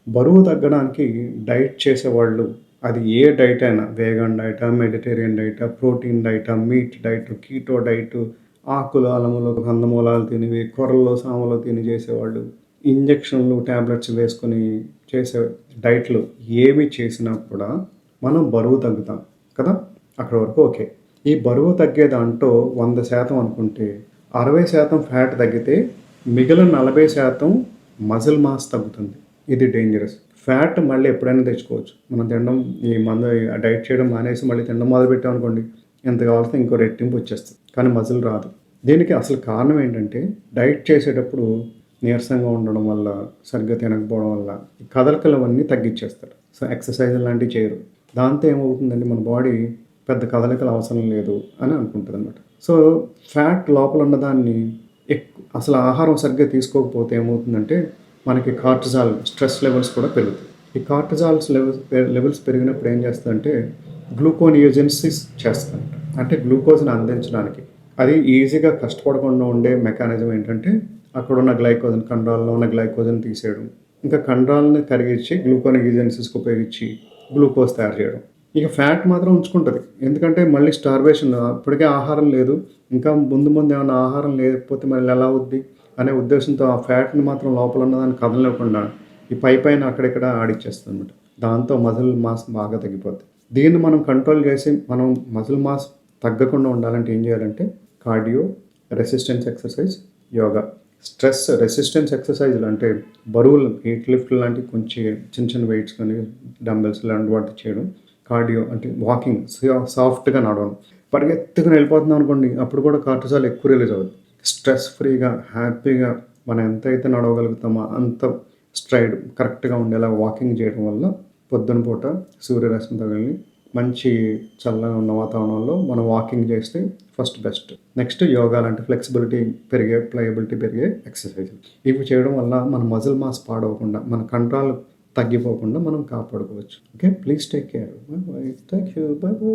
బరువు తగ్గడానికి డైట్ చేసేవాళ్ళు అది ఏ డైట్ అయినా వేగన్ డైటా, మెడిటేరియన్ డైటా, ప్రోటీన్ డైటా, మీట్ డైట్, కీటో డైట్, ఆకులు, అలములు, కందమూలాలు తినివి, కొర్రలు, సామలు తిని చేసేవాళ్ళు, ఇంజెక్షన్లు, టాబ్లెట్స్ వేసుకొని చేసే డైట్‌లు ఏవి చేసినా కూడా మనం బరువు తగ్గుతాం కదా! అక్కడి వరకు ఓకే. ఈ బరువు తగ్గే దాంట్లో 100% అనుకుంటే 60% ఫ్యాట్ తగ్గితే మిగిలిన 40% మజిల్ మాస్ తగ్గుతుంది. ఇది డేంజరస్. ఫ్యాట్ మళ్ళీ ఎప్పుడైనా తెచ్చుకోవచ్చు. మనం తినడం ఈ మందు డైట్ చేయడం మానేసి మళ్ళీ తినడం మొదలుపెట్టామనుకోండి, ఎంత కావాల్సిన ఇంకో రెట్టింపు వచ్చేస్తుంది. కానీ మజిల్ రాదు. దీనికి అసలు కారణం ఏంటంటే డైట్ చేసేటప్పుడు నీరసంగా ఉండడం వల్ల, సరిగ్గా తినకపోవడం వల్ల ఈ కదలికలవన్నీ తగ్గిచ్చేస్తారు. సో, ఎక్సర్సైజ్ లాంటివి చేయరు. దాంతో ఏమవుతుందంటే మన బాడీ పెద్ద కదలికలు అవసరం లేదు అని అనుకుంటదనమాట. సో, ఫ్యాట్ లోపల ఉన్నదాన్ని అసలు ఆహారం సరిగ్గా తీసుకోకపోతే ఏమవుతుందంటే మనకి కార్టిజాల్ స్ట్రెస్ లెవెల్స్ కూడా పెరుగుతాయి. ఈ కార్టిజాల్స్ లెవెల్స్ పెరిగినప్పుడు ఏం చేస్తదంటే గ్లూకోనియోజెనిసిస్ చేస్తదంట. అంటే గ్లూకోజ్‌ని అందించడానికి. అది ఈజీగా కష్టపడకుండా ఉండే మెకానిజం ఏంటంటే అక్కడున్న గ్లైకోజన్ కండరాల్లో ఉన్న గ్లైకోజన్ తీసేయడం. ఇంకా కండరాలని కరిగించి గ్లూకోనియోజెనిసిస్‌కి ఉపయోగించి గ్లూకోజ్ తయారు చేయడం. ఇక ఫ్యాట్ మాత్రం ఉంచుకుంటది. ఎందుకంటే మళ్ళీ స్టార్వేషన్ అప్పటికే ఆహారం లేదు. ఇంకా ముందు ముందు ఏమన్నా ఆహారం లేకపోతే మళ్ళీ ఎలా అవుద్ది అనే ఉద్దేశంతో ఆ ఫ్యాట్‌ని మాత్రం లోపల ఉన్నదాన్ని కదలనివ్వకుండా ఈ పైపైన అక్కడిక్కడ ఆడిచ్చేస్తదనమాట. దాంతో మజిల్ మాస్ బాగా తగ్గిపోద్ది. దీన్ని మనం కంట్రోల్ చేసి మనం మజిల్ మాస్ తగ్గకుండా ఉండాలంటే ఏం చేయాలంటే కార్డియో, రెసిస్టెన్స్ ఎక్సర్సైజ్, యోగా. స్ట్రెస్ రెసిస్టెన్స్ ఎక్సర్సైజ్‌లు అంటే బరువులు వెయిట్ లిఫ్ట్ లాంటివి కొంచెం చిన్న చిన్న వెయిట్స్ కానీ డంబెల్స్ ఇలాంటి వాటిని చేయడం. కార్డియో అంటే వాకింగ్ సాఫ్ట్‌గా నడవడం. పరిగెత్తుకుని వెళ్ళిపోతున్నాం అనుకోండి అప్పుడు కూడా కార్టిజాల్ ఎక్కువ రిలీజ్ అవుద్ది. స్ట్రెస్ ఫ్రీగా, హ్యాపీగా మనం ఎంతైతే నడవగలుగుతామో అంత స్ట్రైడ్ కరెక్ట్‌గా ఉండేలా వాకింగ్ చేయడం వల్ల పొద్దున పూట సూర్యరశ్మి తగిలి మంచి చల్లగా ఉన్న వాతావరణంలో మనం వాకింగ్ చేస్తే ఫస్ట్ బెస్ట్. నెక్స్ట్ యోగా లాంటి ఫ్లెక్సిబిలిటీ పెరిగే, ప్లయబిలిటీ పెరిగే ఎక్సర్సైజులు. ఇవి చేయడం వల్ల మన మజిల్ మాస్ పాడవకుండా, మన కండరాలు తగ్గిపోకుండా మనం కాపాడుకోవచ్చు. Okay. Please take care. By by. Thank you. By by.